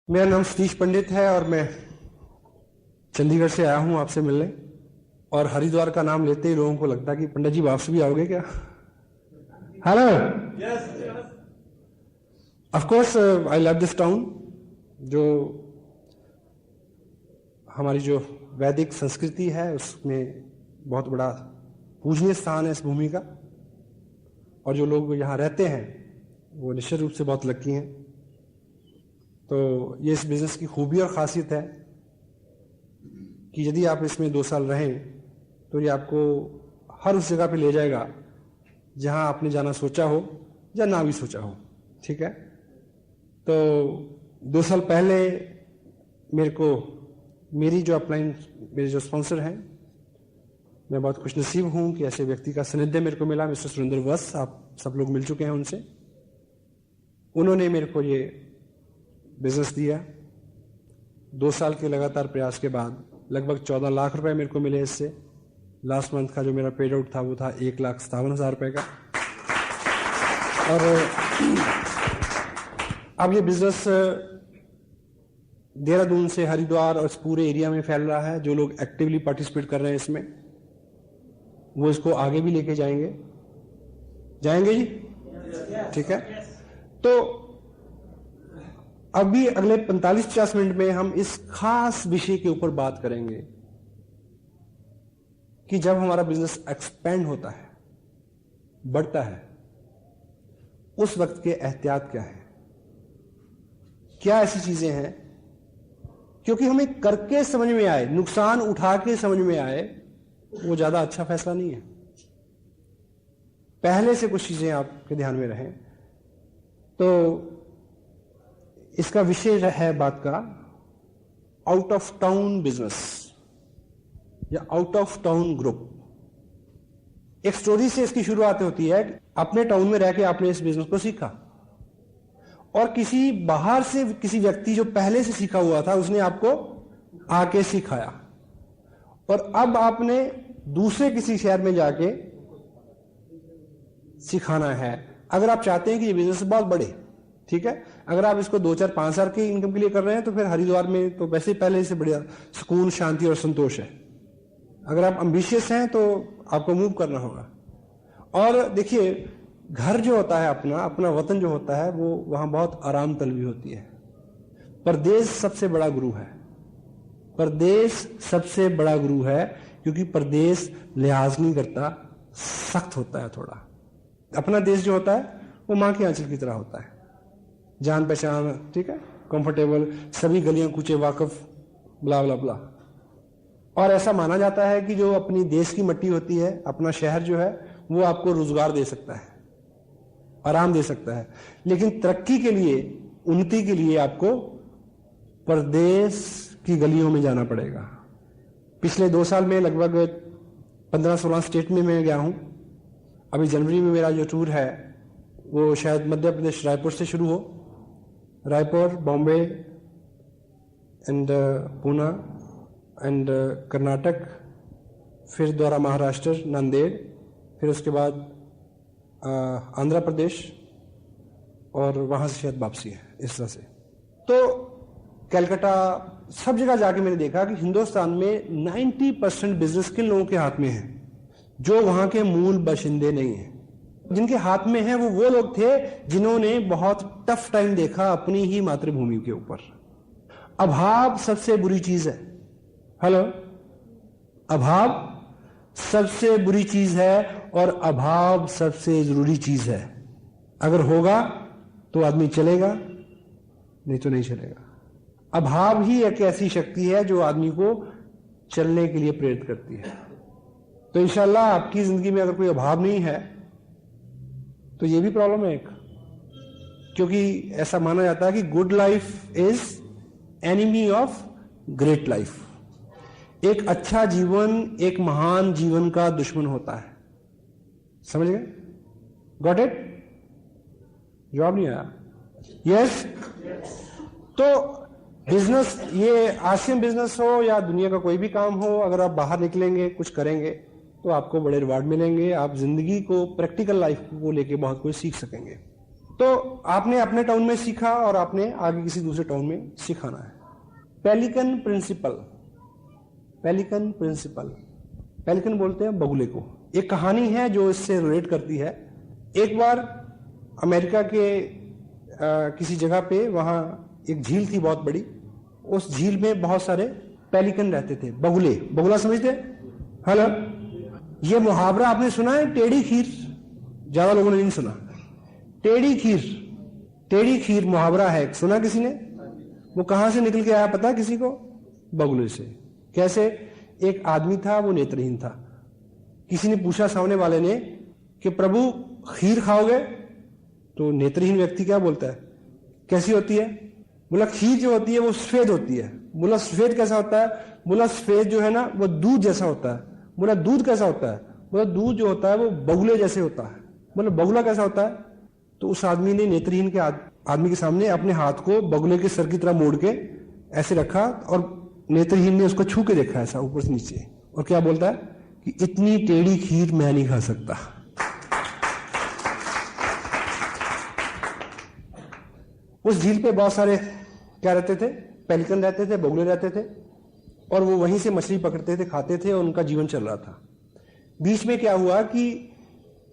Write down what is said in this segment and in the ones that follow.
मेरा नाम सतीश पंडित है और मैं चंडीगढ़ से आया हूं आपसे मिलने। और हरिद्वार का नाम लेते ही लोगों को लगता है कि पंडित जी वापस भी आओगे क्या? Hello, of course I love this town. जो हमारी जो वैदिक संस्कृति है उसमें बहुत बड़ा पूजनीय स्थान है इस भूमि का, और जो लोग यहाँ रहते हैं वो निश्चित रूप से बहुत लकी हैं। तो ये इस बिजनेस की खूबी और ख़ासियत है कि यदि आप इसमें 2 साल रहें तो ये आपको हर उस जगह पे ले जाएगा जहां आपने जाना सोचा हो या ना भी सोचा हो। ठीक है, तो 2 साल पहले मेरी जो अपलाइन मेरे जो स्पॉन्सर हैं, मैं बहुत खुशनसीब हूं कि ऐसे व्यक्ति का सानिध्य मेरे को मिला। मिस्टर सुरेंद्र वत्स, आप सब लोग मिल चुके हैं उनसे। उन्होंने मेरे को ये बिजनेस दिया। 2 साल के लगातार प्रयास के बाद लगभग 14 लाख रुपए मेरे को मिले इससे। लास्ट मंथ का जो मेरा पेड आउट था वो था 1,57,000 रुपए का। और अब ये बिजनेस देहरादून से हरिद्वार और इस पूरे एरिया में फैल रहा है। जो लोग एक्टिवली पार्टिसिपेट कर रहे हैं इसमें, वो इसको आगे भी लेके जाएंगे जी। ठीक है, तो अभी अगले 45-50 मिनट में हम इस खास विषय के ऊपर बात करेंगे कि जब हमारा बिजनेस एक्सपेंड होता है, बढ़ता है, उस वक्त के एहतियात क्या है, क्या ऐसी चीजें हैं क्योंकि हमें करके समझ में आए, नुकसान उठा के समझ में आए, वो ज्यादा अच्छा फैसला नहीं है। पहले से कुछ चीजें आपके ध्यान में रहें। तो इसका विषय है बात का आउट ऑफ टाउन बिजनेस या आउट ऑफ टाउन ग्रुप। एक स्टोरी से इसकी शुरुआत होती है। अपने टाउन में रह के आपने इस बिजनेस को सीखा और किसी बाहर से किसी व्यक्ति जो पहले से सीखा हुआ था उसने आपको आके सिखाया, और अब आपने दूसरे किसी शहर में जाके सिखाना है। अगर आप चाहते हैं कि ये बिजनेस बहुत बड़े, ठीक है, अगर आप इसको 2, 4, 5 साल की इनकम के लिए कर रहे हैं तो फिर हरिद्वार में तो वैसे ही पहले से बढ़िया सुकून, शांति और संतोष है। अगर आप एम्बिशियस हैं तो आपको मूव करना होगा। और देखिए, घर जो होता है, अपना वतन जो होता है, वो वहां बहुत आराम तलबी होती है। परदेश सबसे बड़ा गुरु है। परदेश सबसे बड़ा गुरु है क्योंकि परदेश लिहाज नहीं करता, सख्त होता है थोड़ा। अपना देश जो होता है वो मां के आंचल की तरह होता है, जान पहचान, ठीक है, कंफर्टेबल, सभी गलियां कूचे वाकफ, ब्ला ब्ला ब्ला। और ऐसा माना जाता है कि जो अपनी देश की मिट्टी होती है, अपना शहर जो है, वो आपको रोजगार दे सकता है, आराम दे सकता है। लेकिन तरक्की के लिए, उन्नति के लिए आपको परदेश की गलियों में जाना पड़ेगा। पिछले 2 साल में लगभग 15-16 स्टेट में मैं गया हूं। अभी जनवरी में मेरा जो टूर है वो शायद मध्य प्रदेश रायपुर से शुरू हो, रायपुर, बॉम्बे एंड पूना एंड कर्नाटक, फिर द्वारा महाराष्ट्र, नांदेड़, फिर उसके बाद आंध्र प्रदेश, और वहां से शायद वापसी है, इस तरह से। तो कलकत्ता, सब जगह जाके मैंने देखा कि हिंदुस्तान में 90% बिजनेस किन लोगों के हाथ में है? जो वहां के मूल बाशिंदे नहीं हैं। जिनके हाथ में है वो लोग थे जिन्होंने बहुत टफ टाइम देखा अपनी ही मातृभूमि के ऊपर। अभाव सबसे बुरी चीज है। हेलो, अभाव सबसे बुरी चीज है और अभाव सबसे जरूरी चीज है। अगर होगा तो आदमी चलेगा, नहीं तो नहीं चलेगा। अभाव ही एक ऐसी शक्ति है जो आदमी को चलने के लिए प्रेरित करती है। तो इंशाल्लाह आपकी जिंदगी में अगर कोई अभाव नहीं है तो ये भी प्रॉब्लम है एक, क्योंकि ऐसा माना जाता है कि good life is enemy of great life. एक अच्छा जीवन एक महान जीवन का दुश्मन होता है। समझ गए? Got it? जवाब नहीं आया? यस? तो बिजनेस, ये आसियन बिजनेस हो या दुनिया का कोई भी काम हो, अगर आप बाहर निकलेंगे, कुछ करेंगे तो आपको बड़े रिवार्ड मिलेंगे। आप जिंदगी को, प्रैक्टिकल लाइफ को लेके बहुत कुछ सीख सकेंगे। तो आपने अपने टाउन में सीखा और आपने आगे किसी दूसरे टाउन में सिखाना है। Pelican principle, pelican principle, pelican बोलते हैं बगुले को। एक कहानी है जो इससे रिलेट करती है। एक बार अमेरिका के किसी जगह पे वहां एक झील थी बहुत बड़ी। उस झील में बहुत सारे पेलिकन रहते थे, बगुले। बगुला समझते? हेलो, ये मुहावरा आपने सुना है, टेढ़ी खीर? ज्यादा लोगों ने नहीं सुना। टेढ़ी खीर, टेढ़ी खीर मुहावरा है, सुना किसी ने? वो कहां से निकल के आया पता किसी को? बगुले से। कैसे? एक आदमी था, वो नेत्रहीन था। किसी ने पूछा सामने वाले ने कि प्रभु खीर खाओगे? तो नेत्रहीन व्यक्ति क्या बोलता है, कैसी होती है? बोला खीर जो होती है वो सफेद होती है। बोला सफेद कैसा होता है? बोला सफेद जो है ना वो दूध जैसा होता है। बोला दूध कैसा होता है? बोला दूध जो होता है वो बगुले जैसे होता है। बोला बगुला कैसा होता है? तो उस आदमी ने नेत्रहीन के आदमी के सामने अपने हाथ को बगुले के सर की तरह मोड़ के ऐसे रखा और नेत्रहीन ने उसको छू के देखा ऐसा ऊपर से नीचे, और क्या बोलता है कि इतनी टेढ़ी खीर मैं नहीं खा सकता। उस झील पे बहुत सारे क्या रहते थे? पेलिकन रहते थे, बगुले रहते थे, और वो वहीं से मछली पकड़ते थे, खाते थे, और उनका जीवन चल रहा था। बीच में क्या हुआ कि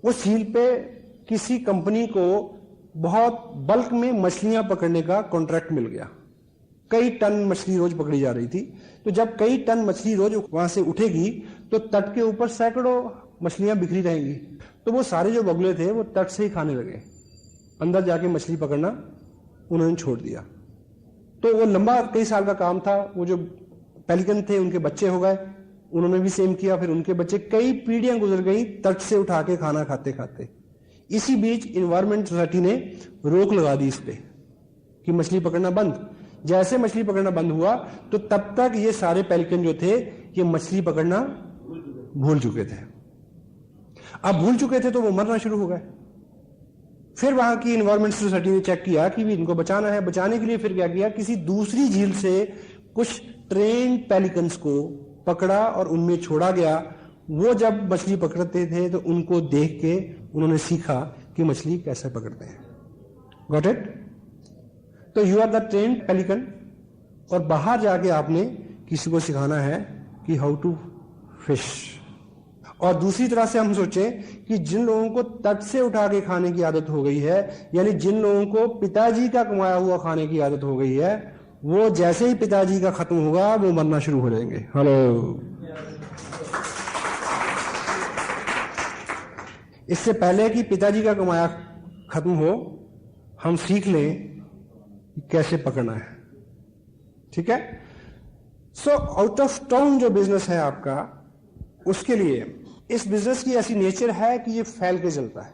उस झील पे किसी कंपनी को बहुत बल्क में मछलियां पकड़ने का कॉन्ट्रैक्ट मिल गया। कई टन मछली रोज पकड़ी जा रही थी। तो जब कई टन मछली रोज वहां से उठेगी तो तट के ऊपर सैकड़ों मछलियां बिखरी रहेंगी। तो वो सारे जो बगुले थे वो तट से ही खाने लगे, अंदर जाके मछली पकड़ना उन्होंने छोड़ दिया। तो वो लंबा कई साल का काम था। वो जो पेलिकन थे उनके बच्चे हो गए, उन्होंने भी सेम किया, फिर उनके बच्चे, कई पीढ़ियां गुजर गई तट से उठा के खाना खाते खाते। इसी बीच इन्वायरमेंट सोसाइटी ने रोक लगा दी इस पे कि मछली पकड़ना बंद। जैसे मछली पकड़ना बंद हुआ तो तब तक ये सारे पेलिकन जो थे ये मछली पकड़ना भूल चुके थे। अब भूल चुके थे तो वो मरना शुरू हो गए। फिर वहां की इन्वायरमेंट सोसाइटी ने चेक किया कि भी इनको बचाना है। बचाने के लिए फिर क्या किया, किसी दूसरी झील से कुछ ट्रेन पेलिकन्स को पकड़ा और उनमें छोड़ा गया। वो जब मछली पकड़ते थे तो उनको देख के उन्होंने सीखा कि मछली कैसे पकड़ते हैं। Got it? तो you are the trained pelican, और बाहर जाके आपने किसी को सिखाना है कि हाउ टू फिश। और दूसरी तरह से हम सोचें कि जिन लोगों को तट से उठा के खाने की आदत हो गई है, यानी जिन लोगों को पिताजी का कमाया हुआ खाने की आदत हो गई है, वो जैसे ही पिताजी का खत्म होगा वो मरना शुरू हो जाएंगे। हेलो, इससे पहले कि पिताजी का कमाया खत्म हो, हम सीख लें कैसे पकड़ना है। ठीक है? सो आउट ऑफ टाउन जो बिजनेस है आपका, उसके लिए इस बिजनेस की ऐसी नेचर है कि ये फैल के चलता है।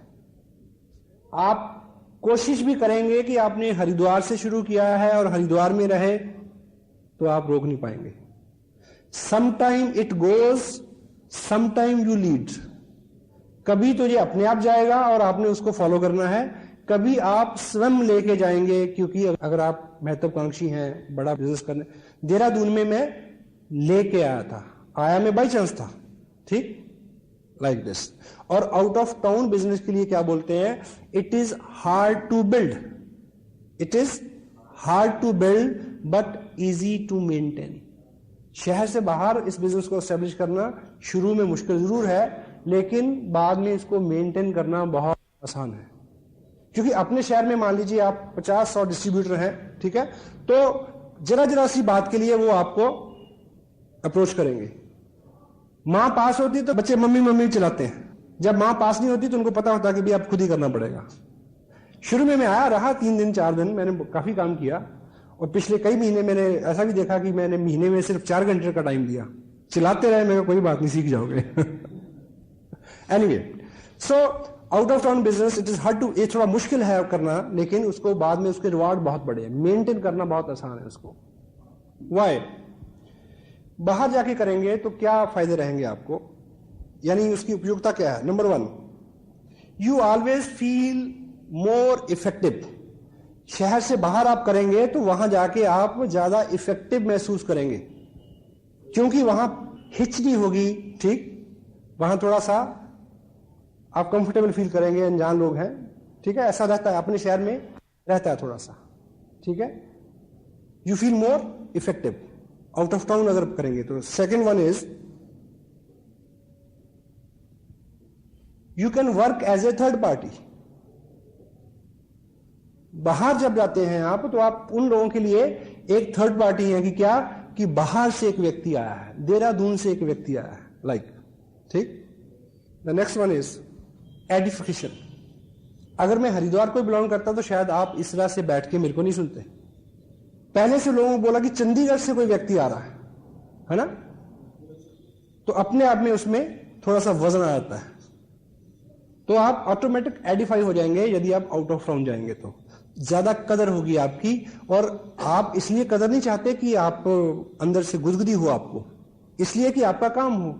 आप कोशिश भी करेंगे कि आपने हरिद्वार से शुरू किया है और हरिद्वार में रहे, तो आप रोक नहीं पाएंगे। Sometime it goes, sometime you lead. कभी तो ये अपने आप जाएगा और आपने उसको फॉलो करना है, कभी आप स्वयं लेके जाएंगे। क्योंकि अगर आप महत्वाकांक्षी हैं, बड़ा बिजनेस करने, देहरादून में मैं लेके आया था, आया मैं बाई चांस था, ठीक, लाइक दिस। और आउट ऑफ टाउन बिजनेस के लिए क्या बोलते हैं, it is hard to build, it is hard to build but easy to maintain. शहर से बाहर इस बिजनेस को एस्टेब्लिश करना शुरू में मुश्किल जरूर है, लेकिन बाद में इसको मेंटेन करना बहुत आसान है। क्योंकि अपने शहर में मान लीजिए आप 50-100 डिस्ट्रीब्यूटर हैं, ठीक है, तो जरा जरा सी बात के लिए वो आपको अप्रोच करेंगे। मां पास होती तो बच्चे मम्मी मम्मी चलाते हैं, जब मां पास नहीं होती तो उनको पता होता कि भी आप खुद ही करना पड़ेगा। शुरू में मैं आया रहा 3 दिन 4 दिन, मैंने काफी काम किया, और पिछले कई महीने मैंने ऐसा भी देखा कि मैंने महीने में सिर्फ 4 घंटे का टाइम दिया, चिल्लाते रहे, मैं कोई बात नहीं, सीख जाओगे। Anyway, so out of town business it is hard to, ये थोड़ा मुश्किल है करना, लेकिन उसको बाद में उसके रिवार्ड बहुत बड़े हैं। मेंटेन करना बहुत आसान है उसको। वाई? बाहर जाके करेंगे तो क्या फायदे रहेंगे आपको, यानी उसकी उपयोगिता क्या है? Number 1, you always feel more effective. शहर से बाहर आप करेंगे तो वहां जाके आप ज्यादा इफेक्टिव महसूस करेंगे, क्योंकि वहां हिच नहीं होगी, ठीक, वहां थोड़ा सा आप कंफर्टेबल फील करेंगे, अनजान लोग हैं, ठीक है, ऐसा रहता है, अपने शहर में रहता है थोड़ा सा, ठीक है। You feel more effective out of town अगर करेंगे तो। Second one is you can work as a third party. बाहर जब जाते हैं आप, तो आप उन लोगों के लिए एक थर्ड पार्टी है कि क्या, कि बाहर से एक व्यक्ति आया है, देहरादून से एक व्यक्ति आया है, लाइक, ठीक। The next one is edification. अगर मैं हरिद्वार को बिलोंग करता तो शायद आप इस तरह से बैठ के मेरे को नहीं सुनते। पहले से लोगों को बोला कि चंडीगढ़ से कोई व्यक्ति आ रहा है ना, तो अपने आप में उसमें थोड़ा सा वजन आ जाता है, तो आप ऑटोमेटिक एडिफाई हो जाएंगे। यदि आप आउट ऑफ टाउन जाएंगे तो ज्यादा कदर होगी आपकी, और आप इसलिए कदर नहीं चाहते कि आप अंदर से गुदगुदी हो आपको, इसलिए कि आपका काम हो,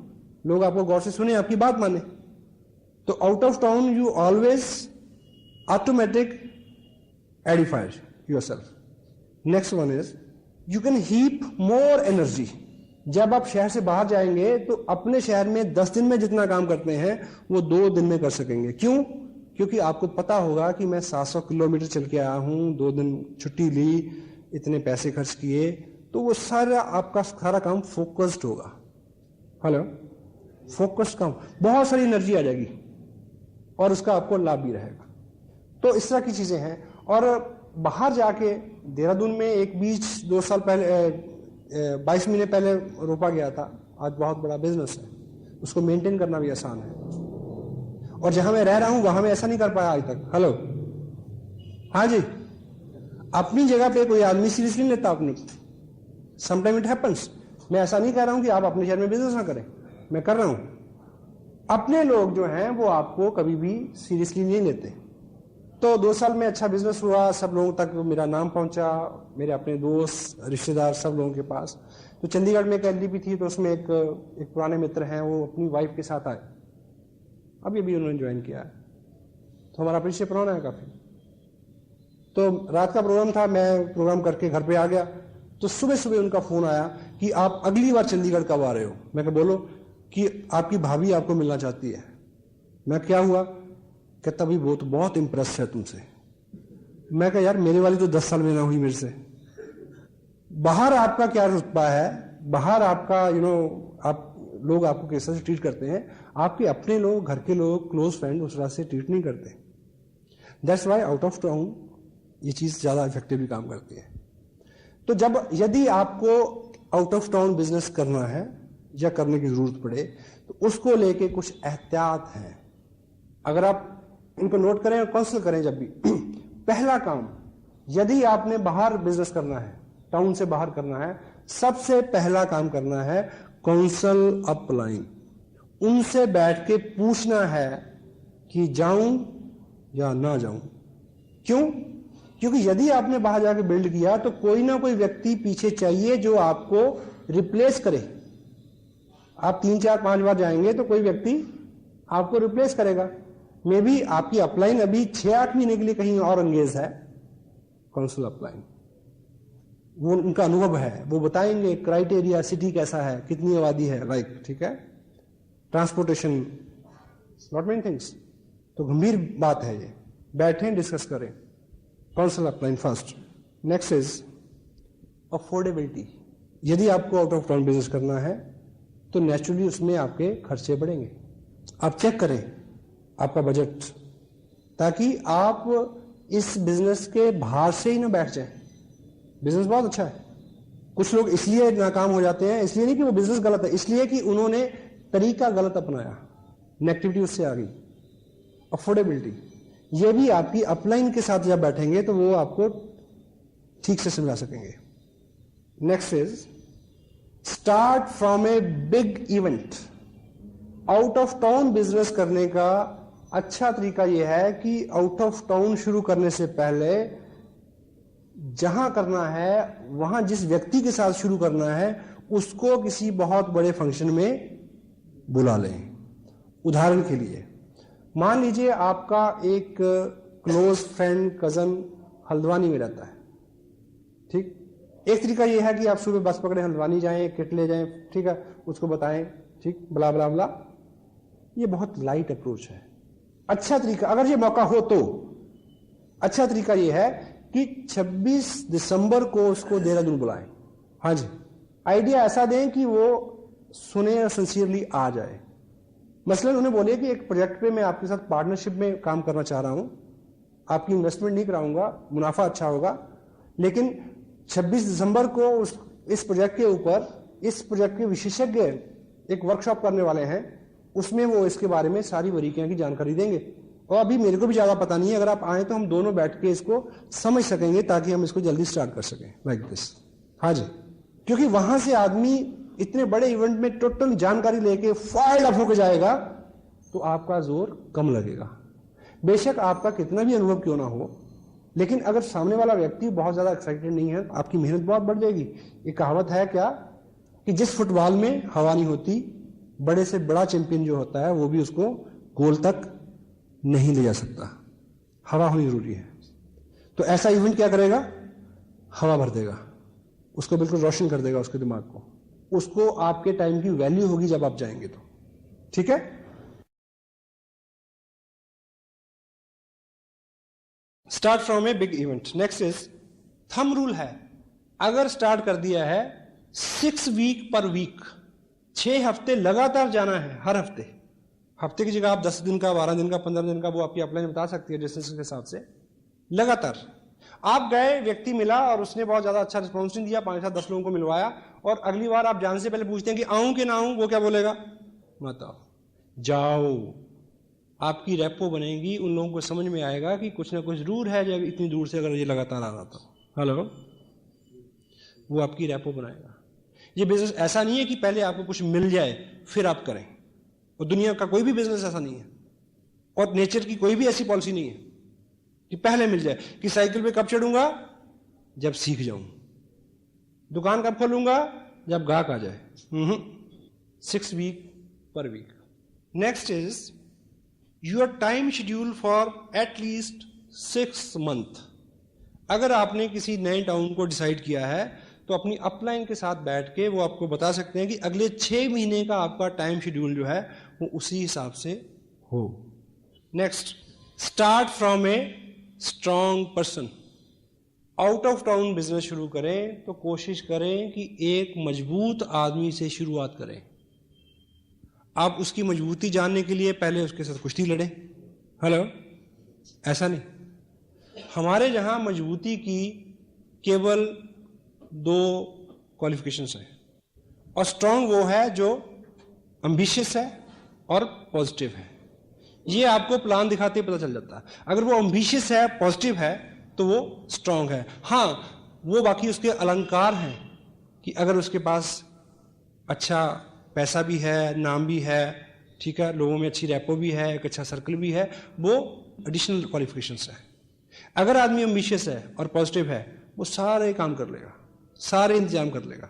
लोग आपको गौर से सुने, आपकी बात माने। तो out of town you always automatic edified yourself. Next one is you can heap more energy. जब आप शहर से बाहर जाएंगे तो अपने शहर में 10 दिन में जितना काम करते हैं वो 2 दिन में कर सकेंगे। क्यों? क्योंकि आपको पता होगा कि मैं 700 किलोमीटर चल के आया हूं, 2 दिन छुट्टी ली, इतने पैसे खर्च किए, तो वो सारा आपका सारा काम फोकस्ड होगा। हेलो, फोकस्ड काम, बहुत सारी एनर्जी आ जाएगी और उसका आपको लाभ भी रहेगा। तो इस तरह की चीजें हैं। और बाहर जाके देहरादून में एक बीज 2 साल पहले 22 महीने पहले रोपा गया था, आज बहुत बड़ा बिजनेस है, उसको मेंटेन करना भी आसान है। और जहां मैं रह रहा हूं वहां मैं ऐसा नहीं कर पाया आज तक। हेलो, हाँ जी, अपनी जगह पे कोई आदमी सीरियसली नहीं लेता अपनी, समटाइम इट हैपेंस। मैं ऐसा नहीं कह रहा हूं कि आप अपने शहर में बिजनेस ना करें, मैं कर रहा हूं। अपने लोग जो हैं वो आपको कभी भी सीरियसली नहीं लेते। तो 2 साल में अच्छा बिजनेस हुआ, सब लोगों तक मेरा नाम पहुंचा, मेरे अपने दोस्त रिश्तेदार सब लोगों के पास। तो चंडीगढ़ में एक एलडीपी थी, तो उसमें एक पुराने मित्र हैं, वो अपनी वाइफ के साथ आए, अभी भी उन्होंने ज्वाइन किया है, तो हमारा परिचय पुराना है काफी। तो रात का प्रोग्राम था, मैं प्रोग्राम करके घर पे आ गया, तो सुबह सुबह उनका फोन आया कि आप अगली बार चंडीगढ़ कब आ रहे हो। मैं कहा बोलो, कि आपकी भाभी आपको मिलना चाहती है। मैं क्या हुआ? कहता भाई वो तो बहुत इंप्रेस है तुमसे। मैं कहा यार मेरे वाली तो 10 साल में ना हुई मेरे से। बाहर आपका क्या रुतबा है, बाहर आपका आप लोग आपको किस तरह से ट्रीट करते हैं, आपके अपने लोग, घर के लोग, क्लोज फ्रेंड उस तरह से ट्रीट नहीं करते। That's why out of town ये चीज ज्यादा इफेक्टिवली काम करती है। तो यदि आपको आउट ऑफ टाउन बिजनेस करना है या करने की जरूरत पड़े, तो उसको लेके कुछ एहतियात हैं। अगर आप इनको नोट करें और काउंसिल करें जब भी पहला काम, यदि आपने बाहर बिजनेस करना है, टाउन से बाहर करना है, सबसे पहला काम करना है काउंसिल अपलाइन। उनसे बैठ के पूछना है कि जाऊं या ना जाऊं। क्यों? क्योंकि यदि आपने बाहर जाके बिल्ड किया तो कोई ना कोई व्यक्ति पीछे चाहिए जो आपको रिप्लेस करे। आप 3, 4, 5 बार जाएंगे तो कोई व्यक्ति आपको रिप्लेस करेगा। मे बी आपकी अपलाइन अभी 6-8 महीने के लिए कहीं और एंगेज है, काउंसिल अपलाइन, वो उनका अनुभव है, वो बताएंगे क्राइटेरिया, सिटी कैसा है, कितनी आबादी है, लाइक, ठीक है, ट्रांसपोर्टेशन, नॉट मेनी थिंग्स। तो गंभीर बात है ये, बैठें डिस्कस करें। Council upline first. Next is affordability. यदि आपको आउट ऑफ टाउन बिजनेस करना है तो नेचुरली उसमें आपके खर्चे बढ़ेंगे। आप चेक करें आपका बजट, ताकि आप इस बिजनेस के बाहर से ही ना बैठ जाए। बिजनेस बहुत अच्छा है, कुछ लोग इसलिए नाकाम हो जाते हैं, इसलिए नहीं कि वो बिजनेस गलत है, इसलिए कि उन्होंने तरीका गलत अपनाया, नेगेटिविटी उससे आ गई। अफोर्डेबिलिटी, ये भी आपकी अपलाइन के साथ जब बैठेंगे तो वो आपको ठीक से समझा सकेंगे। Next is start from a big event. Out of town business करने का अच्छा तरीका यह है कि आउट ऑफ टाउन शुरू करने से पहले जहां करना है, वहां जिस व्यक्ति के साथ शुरू करना है, उसको किसी बहुत बड़े फंक्शन में बुला लें। उदाहरण के लिए मान लीजिए आपका एक क्लोज फ्रेंड, कजन हल्द्वानी में रहता है, ठीक। एक तरीका यह है कि आप सुबह बस पकड़े, हल्द्वानी जाएं, किट ले जाएं, ठीक है, उसको बताएं, ठीक, बला बला बला। ये बहुत लाइट अप्रोच है। अच्छा तरीका, अगर ये मौका हो तो अच्छा तरीका यह है कि 26 दिसंबर को उसको देहरादून बुलाएं। हाँ जी, आइडिया ऐसा दें कि वो सुने और सिंसियरली आ जाए। मसलन उन्हें बोलिए कि एक प्रोजेक्ट पे मैं आपके साथ पार्टनरशिप में काम करना चाह रहा हूं, आपकी इन्वेस्टमेंट नहीं कराऊंगा, मुनाफा अच्छा होगा, लेकिन 26 दिसंबर को इस प्रोजेक्ट के ऊपर इस प्रोजेक्ट के विशेषज्ञ एक वर्कशॉप करने वाले हैं, उसमें वो इसके बारे में सारी बारीकियां की जानकारी देंगे। और अभी मेरे को भी ज्यादा पता नहीं है, अगर आप आए तो हम दोनों बैठ के इसको समझ सकेंगे ताकि हम इसको जल्दी स्टार्ट कर सकें, लाइक दिस। हाँ जी, क्योंकि वहां से आदमी इतने बड़े इवेंट में टोटल जानकारी लेके फायर अप होकर जाएगा तो आपका जोर कम लगेगा। बेशक आपका कितना भी अनुभव क्यों ना हो, लेकिन अगर सामने वाला व्यक्ति बहुत ज्यादा एक्साइटेड नहीं है तो आपकी मेहनत बहुत बढ़ जाएगी। एक कहावत है क्या कि जिस फुटबॉल में हवा नहीं होती, बड़े से बड़ा चैंपियन जो होता है वो भी उसको गोल तक नहीं ले जा सकता। हवा होनी जरूरी है। तो ऐसा इवेंट क्या करेगा, हवा भर देगा, उसको बिल्कुल रोशन कर देगा, उसके दिमाग को। उसको आपके टाइम की वैल्यू होगी जब आप जाएंगे तो। ठीक है, start from a big event. Next is thumb rule है, अगर स्टार्ट कर दिया है 6 वीक पर वीक, 6 हफ्ते लगातार जाना है। हर हफ्ते की जगह आप 10 दिन का, 12 दिन का, 15 दिन का, वो आपकी अपलाइन बता सकती है डिस्टेंस के हिसाब से। लगातार आप गए, व्यक्ति मिला और उसने बहुत ज्यादा अच्छा रिस्पॉन्स नहीं दिया, 5-7-10 लोगों को मिलवाया, और अगली बार आप जाने से पहले पूछते हैं कि आऊं कि ना आऊं, वो क्या बोलेगा, मत आओ, जाओ। आपकी रेपो बनेगी, उन लोगों को समझ में आएगा कि कुछ ना कुछ जरूर है जब इतनी दूर से अगर ये लगातार आ रहा था। हेलो, वो आपकी रेपो बनाएगा। ये बिजनेस ऐसा नहीं है कि पहले आपको कुछ मिल जाए फिर आप करें, और दुनिया का कोई भी बिजनेस ऐसा नहीं है, और नेचर की कोई भी ऐसी पॉलिसी नहीं है कि पहले मिल जाए। कि साइकिल पे कब चढ़ूंगा, जब सीख जाऊं। दुकान कब खोलूंगा, जब गाहक आ जाए। 6 वीक पर week. Next is your time schedule for at least 6 month. अगर आपने किसी नए टाउन को डिसाइड किया है तो अपनी अपलाइन के साथ बैठ के वो आपको बता सकते हैं कि अगले 6 महीने का आपका टाइम शेड्यूल जो है वो उसी हिसाब से हो। Next, start from a strong person. Out of town business शुरू करें तो कोशिश करें कि एक मजबूत आदमी से शुरुआत करें। आप उसकी मजबूती जानने के लिए पहले उसके साथ कुश्ती लड़ें। हेलो, ऐसा नहीं। हमारे यहां मजबूती की केवल 2 क्वालिफिकेशंस हैं, और स्ट्रॉन्ग वो है जो एम्बिशियस है और पॉजिटिव है। ये आपको प्लान दिखाते ही पता चल जाता है। अगर वो एम्बिशियस है, पॉजिटिव है, तो वो स्ट्रॉन्ग है। हाँ, वो बाकी उसके अलंकार हैं कि अगर उसके पास अच्छा पैसा भी है, नाम भी है, ठीक है, लोगों में अच्छी रैपो भी है, एक अच्छा सर्कल भी है, वो एडिशनल क्वालिफिकेशंस है। अगर आदमी एम्बिशियस है और पॉजिटिव है, वो सारे काम कर लेगा, सारे इंतजाम कर लेगा।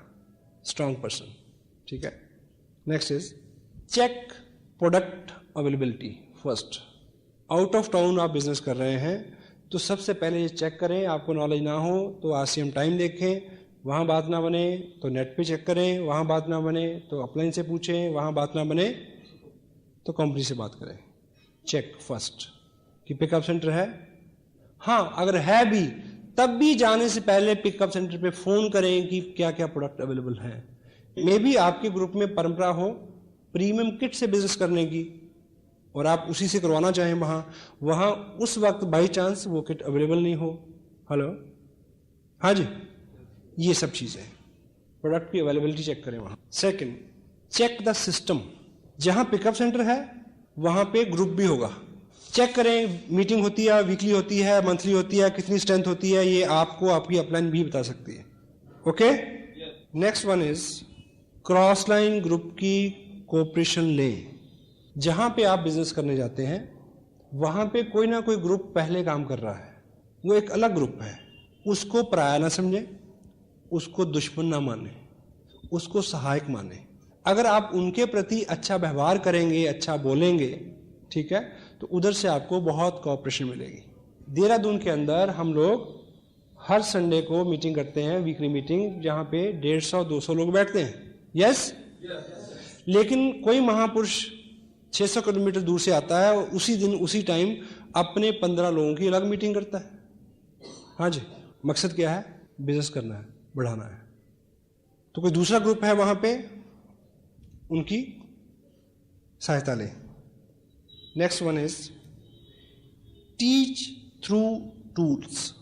स्ट्रॉन्ग पर्सन, ठीक है। Next is check product availability first. Out of town आप बिजनेस कर रहे हैं तो सबसे पहले ये चेक करें, आपको नॉलेज ना हो तो आरसीएम टाइम देखें, वहाँ बात ना बने तो नेट पे चेक करें, वहाँ बात ना बने तो अपलाइन से पूछें, वहाँ बात ना बने तो कंपनी से बात करें। चेक फर्स्ट कि पिकअप सेंटर है। हाँ, अगर है भी तब भी जाने से पहले पिकअप सेंटर पे फोन करें कि क्या क्या प्रोडक्ट अवेलेबल है। मे बी आपके ग्रुप में परंपरा हो प्रीमियम किट से बिजनेस करने की और आप उसी से करवाना चाहें, वहां उस वक्त बाई चांस वो किट अवेलेबल नहीं हो। हेलो, हाँ जी, ये सब चीजें प्रोडक्ट की अवेलेबिलिटी चेक करें वहां। Second, check the system. जहां पिकअप सेंटर है वहां पे ग्रुप भी होगा, चेक करें। मीटिंग होती है, वीकली होती है, मंथली होती है, कितनी स्ट्रेंथ होती है, ये आपको आपकी अपलाइन भी बता सकती है। Okay, next one is cross line group की कोऑपरेशन लें। जहां पे आप बिजनेस करने जाते हैं वहां पे कोई ना कोई ग्रुप पहले काम कर रहा है, वो एक अलग ग्रुप है, उसको पराया ना समझे, उसको दुश्मन ना माने, उसको सहायक माने। अगर आप उनके प्रति अच्छा व्यवहार करेंगे, अच्छा बोलेंगे, ठीक है, तो उधर से आपको बहुत कोऑपरेशन मिलेगी। देहरादून के अंदर हम लोग हर संडे को मीटिंग करते हैं, वीकली मीटिंग, जहां पे 150-200 लोग बैठते हैं। यस, लेकिन कोई महापुरुष 600 किलोमीटर दूर से आता है और उसी दिन उसी टाइम अपने 15 लोगों की अलग मीटिंग करता है। हाँ जी, मकसद क्या है? बिजनेस करना है, बढ़ाना है। तो कोई दूसरा ग्रुप है वहां पे, उनकी सहायता लें। Next one is teach through tools.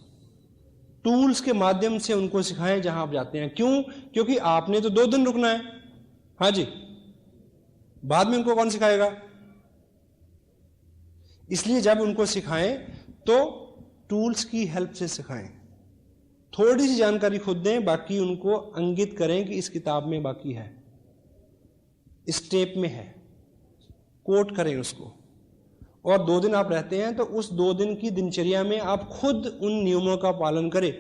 Tools के माध्यम से उनको सिखाएं जहां आप जाते हैं। क्यों? क्योंकि आपने तो 2 दिन रुकना है। हाँ जी, बाद में उनको कौन सिखाएगा? इसलिए जब उनको सिखाएं तो टूल्स की हेल्प से सिखाएं। थोड़ी सी जानकारी खुद दें, बाकी उनको अंकित करें कि इस किताब में बाकी है, इस टेप में है, कोट करें उसको। और 2 दिन आप रहते हैं तो उस 2 दिन की दिनचर्या में आप खुद उन नियमों का पालन करें,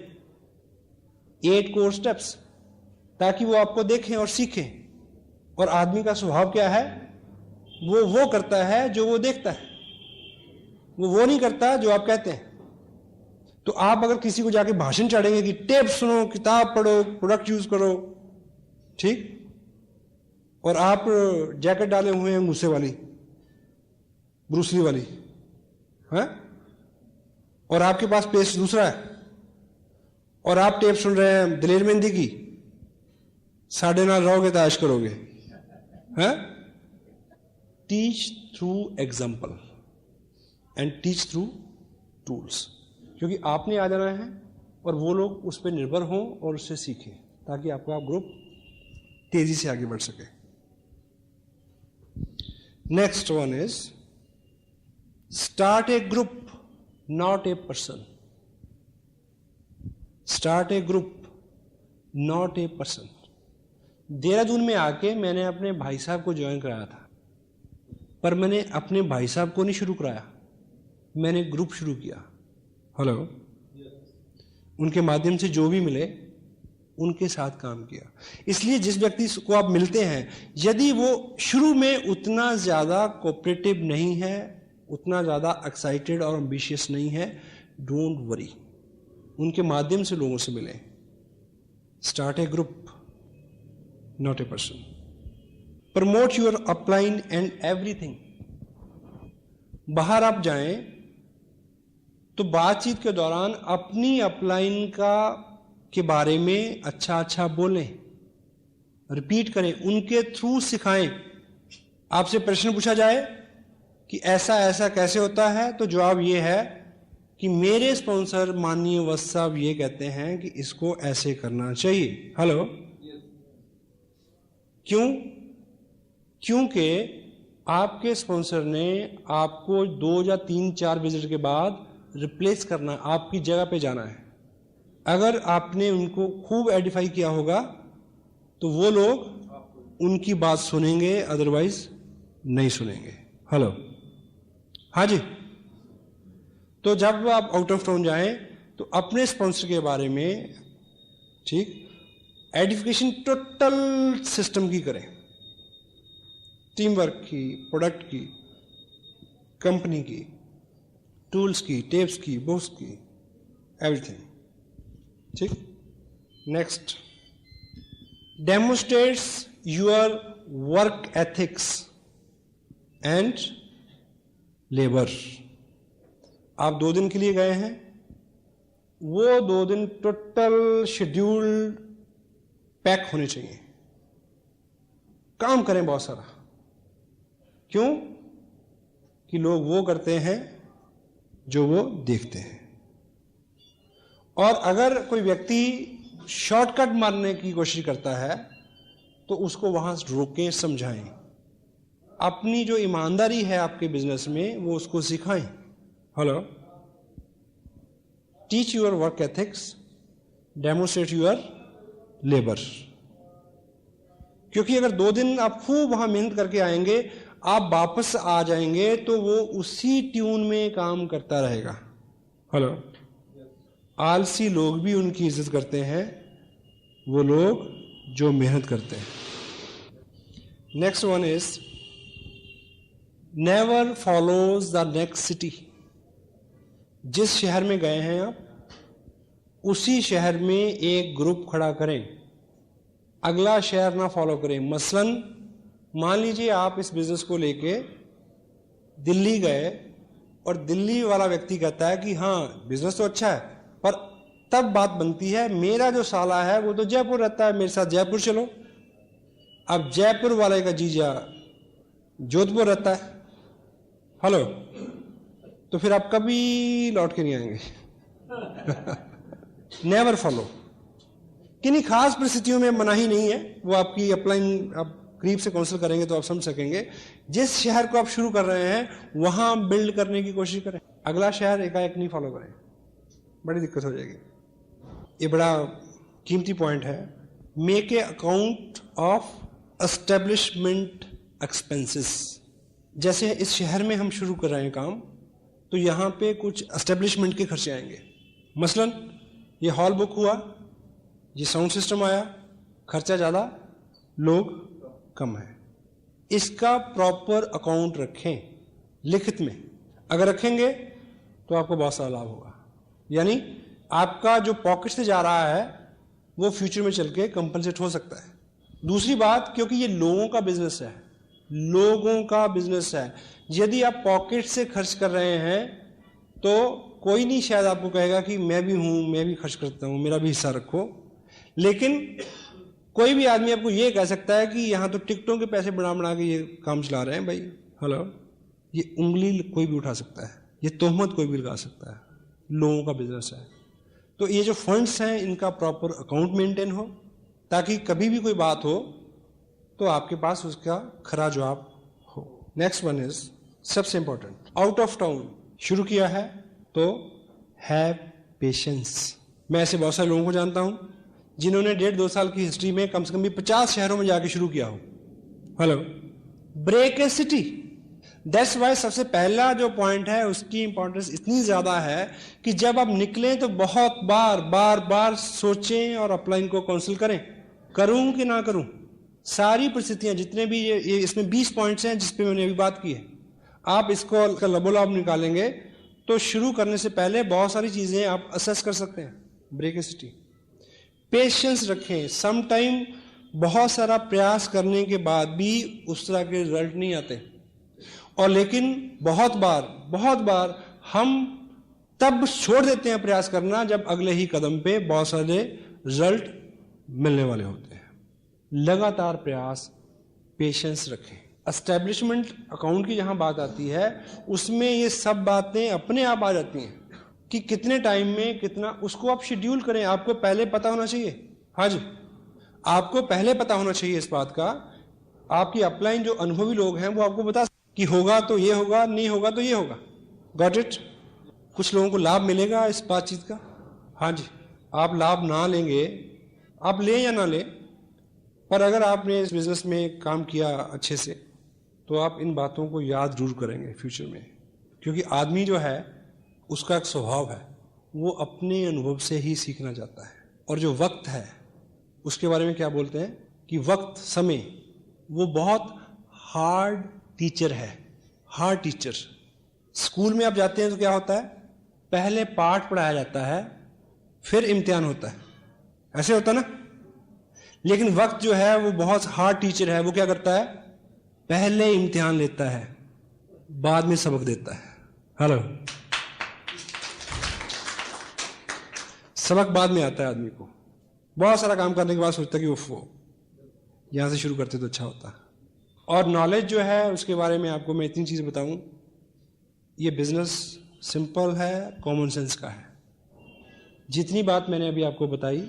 8 कोर स्टेप्स, ताकि वो आपको देखें और सीखें। और आदमी का स्वभाव क्या है? वो करता है जो वो देखता है, वो नहीं करता जो आप कहते हैं। तो आप अगर किसी को जाके भाषण चढ़ेंगे कि टेप सुनो, किताब पढ़ो, प्रोडक्ट यूज करो, ठीक, और आप जैकेट डाले हुए हैं गुस्से वाली, ब्रूसली वाली, है, और आपके पास पेस्ट दूसरा है, और आप टेप सुन रहे हैं दिलेर मेहंदी की, 9:30 रहोगे तो ऐश करोगे, है। Teach through example and teach through tools, क्योंकि आपने आ जाना है और वो लोग उस पर निर्भर हों और उससे सीखें, ताकि आपका ग्रुप तेजी से आगे बढ़ सके। Next one is start A group, not a person. Start A group, not a person. Dehradun में आके मैंने अपने भाई साहब को ज्वाइन कराया था, पर मैंने अपने भाई साहब को नहीं शुरू कराया, मैंने ग्रुप शुरू किया। हेलो, उनके माध्यम से जो भी मिले उनके साथ काम किया। इसलिए जिस व्यक्ति को आप मिलते हैं, यदि वो शुरू में उतना ज्यादा कोऑपरेटिव नहीं है, उतना ज्यादा एक्साइटेड और एम्बिशियस नहीं है, डोंट वरी, उनके माध्यम से लोगों से मिलें। Start A group, not a person. Promote your upline and everything. बाहर आप जाएं तो बातचीत के दौरान अपनी अपलाइन के बारे में अच्छा बोलें, रिपीट करें, उनके थ्रू सिखाएं। आपसे प्रश्न पूछा जाए कि ऐसा ऐसा कैसे होता है, तो जवाब ये है कि मेरे स्पॉन्सर माननीय वत्स साहब ये कहते हैं कि इसको ऐसे करना चाहिए। हेलो, क्यों? क्योंकि आपके स्पॉन्सर ने आपको 2 या 3-4 विजिट के बाद रिप्लेस करना, आपकी जगह पे जाना है। अगर आपने उनको खूब एडिफाई किया होगा तो वो लोग उनकी बात सुनेंगे, अदरवाइज नहीं सुनेंगे। हेलो, हाँ जी। तो जब आप आउट ऑफ टाउन जाएं तो अपने स्पॉन्सर के बारे में, ठीक, एडिफिकेशन टोटल सिस्टम की करें, टीम वर्क की, प्रोडक्ट की, कंपनी की, टूल्स की, टेप्स की, बुक्स की, एवरीथिंग, ठीक। Next, demonstrates your work ethics and labour. आप 2 दिन के लिए गए हैं, वो 2 दिन टोटल शेड्यूल पैक होने चाहिए, काम करें बहुत सारा। क्यों? कि लोग वो करते हैं जो वो देखते हैं। और अगर कोई व्यक्ति शॉर्टकट मारने की कोशिश करता है तो उसको वहां रोकें, समझाएं। अपनी जो ईमानदारी है आपके बिजनेस में वो उसको सिखाएं। Hello, teach your work ethics, demonstrate your labour. क्योंकि अगर 2 दिन आप खूब वहां मेहनत करके आएंगे, आप वापस आ जाएंगे तो वो उसी ट्यून में काम करता रहेगा। हेलो, आलसी लोग भी उनकी इज्जत करते हैं, वो लोग जो मेहनत करते हैं। Next one is never follows the next city. जिस शहर में गए हैं आप, उसी शहर में एक ग्रुप खड़ा करें, अगला शहर ना फॉलो करें। मसलन मान लीजिए आप इस बिजनेस को लेके दिल्ली गए और दिल्ली वाला व्यक्ति कहता है कि हाँ बिजनेस तो अच्छा है, पर तब बात बनती है मेरा जो साला है वो तो जयपुर रहता है, मेरे साथ जयपुर चलो। अब जयपुर वाले का जीजा जोधपुर रहता है, हेलो, तो फिर आप कभी लौट के नहीं आएंगे। Never follow. किन्हीं खास परिस्थितियों में मनाही नहीं है, वो आपकी अपलाइन आप करीब से काउंसिल करेंगे तो आप समझ सकेंगे। जिस शहर को आप शुरू कर रहे हैं वहां बिल्ड करने की कोशिश करें, अगला शहर एकाएक नहीं फॉलो करें, बड़ी दिक्कत हो जाएगी। ये बड़ा कीमती पॉइंट है। Make a account of establishment expenses. जैसे इस शहर में हम शुरू कर रहे हैं काम, तो यहाँ पे कुछ एस्टेब्लिशमेंट के खर्चे आएंगे। मसलन ये हॉल बुक हुआ, ये साउंड सिस्टम आया, खर्चा ज़्यादा, लोग कम है। इसका प्रॉपर अकाउंट रखें लिखित में। अगर रखेंगे तो आपको बहुत सारा लाभ होगा। यानी आपका जो पॉकेट से जा रहा है वो फ्यूचर में चल के कंपनसेट हो सकता है। दूसरी बात, क्योंकि ये लोगों का बिजनेस है, लोगों का बिजनेस है, यदि आप पॉकेट से खर्च कर रहे हैं तो कोई नहीं शायद आपको कहेगा कि मैं भी हूं, मैं भी खर्च करता हूं, मेरा भी हिस्सा रखो। लेकिन कोई भी आदमी आपको ये कह सकता है कि यहां तो टिकटों के पैसे बना बना के ये काम चला रहे हैं भाई, हेलो, ये उंगली कोई भी उठा सकता है, ये तोहमत कोई भी लगा सकता है। लोगों का बिजनेस है, तो ये जो फंड्स हैं इनका प्रॉपर अकाउंट मेंटेन हो, ताकि कभी भी कोई बात हो तो आपके पास उसका खरा जवाब हो। नेक्स्ट वन इज सबसे इंपॉर्टेंट, आउट ऑफ टाउन शुरू किया है तो हैव पेशेंस। मैं ऐसे बहुत सारे लोगों को जानता हूं जिन्होंने 1.5-2 साल की हिस्ट्री में कम से कम भी 50 शहरों में जाके शुरू किया हो। Hello, break a city. That's why सबसे पहला जो पॉइंट है उसकी इंपॉर्टेंस इतनी ज्यादा है कि जब आप निकलें तो बहुत बार बार बार सोचें और अपलाइन को काउंसिल करें, करूं कि ना करूं। सारी परिस्थितियां जितने भी ये इसमें 20 पॉइंट्स हैं जिस पे मैंने अभी बात की है, आप इसको लबोलाब निकालेंगे तो शुरू करने से पहले बहुत सारी चीजें आप असेस कर सकते हैं। ब्रेक ए सिटी, पेशेंस रखें। सम टाइम बहुत सारा प्रयास करने के बाद भी उस तरह के रिजल्ट नहीं आते, और लेकिन बहुत बार हम तब छोड़ देते हैं प्रयास करना जब अगले ही कदम पे बहुत सारे रिजल्ट मिलने वाले होते हैं। लगातार प्रयास, पेशेंस रखें। एस्टेब्लिशमेंट अकाउंट की जहां बात आती है उसमें ये सब बातें अपने आप आ जाती हैं कि कितने टाइम में कितना, उसको आप शेड्यूल करें। आपको पहले पता होना चाहिए, हाँ जी, आपको पहले पता होना चाहिए इस बात का। आपकी अपलाइन जो अनुभवी लोग हैं वो आपको बता कि होगा तो ये होगा, नहीं होगा तो ये होगा। Got it? कुछ लोगों को लाभ मिलेगा इस बातचीत का, हाँ जी। आप लाभ ना लेंगे, आप लें या ना लें, पर अगर आपने इस बिजनेस में काम किया अच्छे से तो आप इन बातों को याद जरूर करेंगे फ्यूचर में। क्योंकि आदमी जो है उसका एक स्वभाव है, वो अपने अनुभव से ही सीखना चाहता है। और जो वक्त है उसके बारे में क्या बोलते हैं कि वक्त, समय, वो बहुत हार्ड टीचर है, हार्ड टीचर। स्कूल में आप जाते हैं तो क्या होता है, पहले पाठ पढ़ाया जाता है फिर इम्तिहान होता है, ऐसे होता ना। लेकिन वक्त जो है वो बहुत हार्ड टीचर है। वो क्या करता है, पहले इम्तिहान लेता है, बाद में सबक देता है। हेलो, सबक बाद में आता है आदमी को। बहुत सारा काम करने के बाद सोचता है कि उफ, यहां से शुरू करते तो अच्छा होता। और नॉलेज जो है उसके बारे में आपको मैं इतनी चीज बताऊं, ये बिजनेस सिंपल है, कॉमन सेंस का है। जितनी बात मैंने अभी आपको बताई,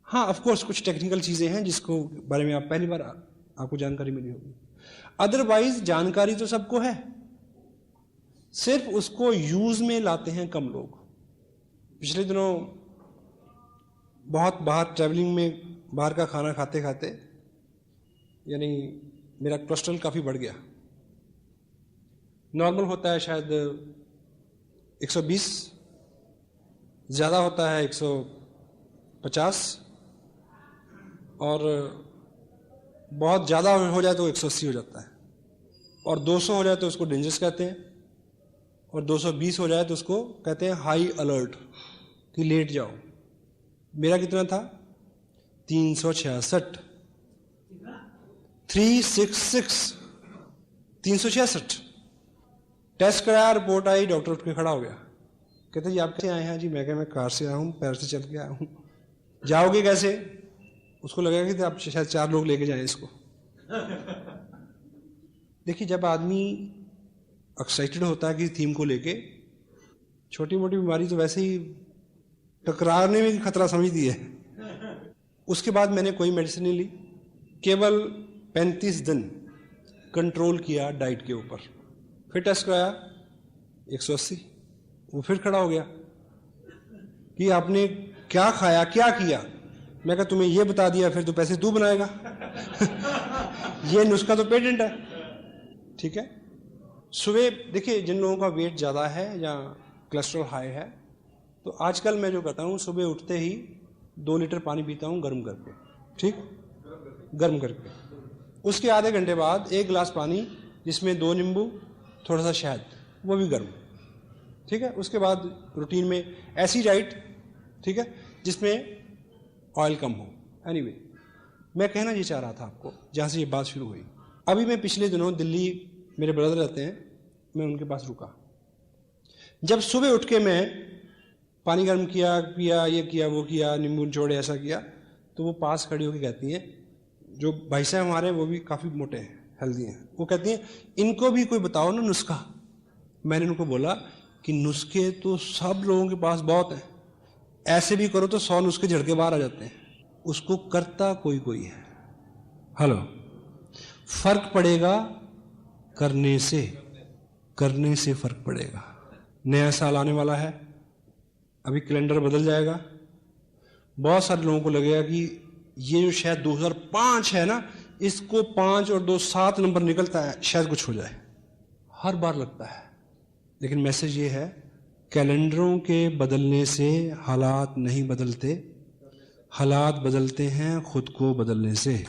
हाँ ऑफ कोर्स कुछ टेक्निकल चीजें हैं जिसको बारे में आप पहली बार आपको जानकारी मिली होगी, अदरवाइज जानकारी तो सबको है, सिर्फ उसको यूज में लाते हैं कम लोग। पिछले दिनों बहुत बाहर ट्रैवलिंग में बाहर का खाना खाते खाते यानी मेरा कोलेस्ट्रॉल काफ़ी बढ़ गया। नॉर्मल होता है शायद 120, ज़्यादा होता है 150, और बहुत ज़्यादा हो जाए तो 180 हो जाता है, और 200 हो जाए तो उसको डेंजरस कहते हैं, और 220 हो जाए तो उसको कहते हैं हाई अलर्ट कि लेट जाओ। मेरा कितना था, 366, 366, 366। टेस्ट कराया, रिपोर्ट आई, डॉक्टर उठ के खड़ा हो गया, कहते जी आप कैसे आए हैं? जी मैं कहा मैं कार से आया हूँ, पैर से चल के आया हूँ। जाओगे कैसे? उसको लगेगा कि आप शायद 4 लोग लेके जाएं इसको। देखिए, जब आदमी एक्साइटेड होता है कि थीम को लेके, छोटी मोटी बीमारी तो वैसे ही टकराने में खतरा समझती है। उसके बाद मैंने कोई मेडिसिन नहीं ली, केवल 35 दिन कंट्रोल किया डाइट के ऊपर। फिर टेस्ट कराया 180, वो फिर खड़ा हो गया कि आपने क्या खाया क्या किया। मैं कहा तुम्हें ये बता दिया, फिर तो पैसे तू बनाएगा। ये नुस्खा तो पेटेंट है, ठीक है। सुबह देखिए, जिन लोगों का वेट ज़्यादा है या कोलेस्ट्रॉल हाई है, तो आजकल मैं जो करता हूँ, सुबह उठते ही 2 लीटर पानी पीता हूँ गर्म करके, ठीक, गर्म करके। उसके आधे घंटे बाद 1 गिलास पानी जिसमें 2 नींबू, थोड़ा सा शहद, वो भी गर्म, ठीक है। उसके बाद रूटीन में ऐसी डाइट, ठीक है, जिसमें ऑयल कम हो। एनीवे, मैं कहना ये चाह रहा था आपको, जहाँ से ये बात शुरू हुई। अभी मैं पिछले दिनों दिल्ली, मेरे ब्रदर रहते हैं, मैं उनके पास रुका। जब सुबह उठ के मैं पानी गर्म किया, पिया, ये किया, वो किया, नींबू निचोड़े, ऐसा किया, तो वो पास खड़ी होकर कहती हैं, जो भाई साहब हमारे, वो भी काफ़ी मोटे हैं, हेल्दी हैं, वो कहती हैं इनको भी कोई बताओ ना नुस्खा। मैंने उनको बोला कि नुस्खे तो सब लोगों के पास बहुत हैं, ऐसे भी करो तो 100 नुस्खे झड़ के बाहर आ जाते हैं, उसको करता कोई कोई है। हेलो, फर्क पड़ेगा करने से, करने से फर्क पड़ेगा। नया साल आने वाला है, अभी कैलेंडर बदल जाएगा। बहुत सारे लोगों को लगेगा कि ये जो शायद 2005 है ना, इसको 5 और 2 7 नंबर निकलता है, शायद कुछ हो जाए। हर बार लगता है, लेकिन मैसेज ये है, कैलेंडरों के बदलने से हालात नहीं बदलते, हालात बदलते हैं खुद को बदलने से।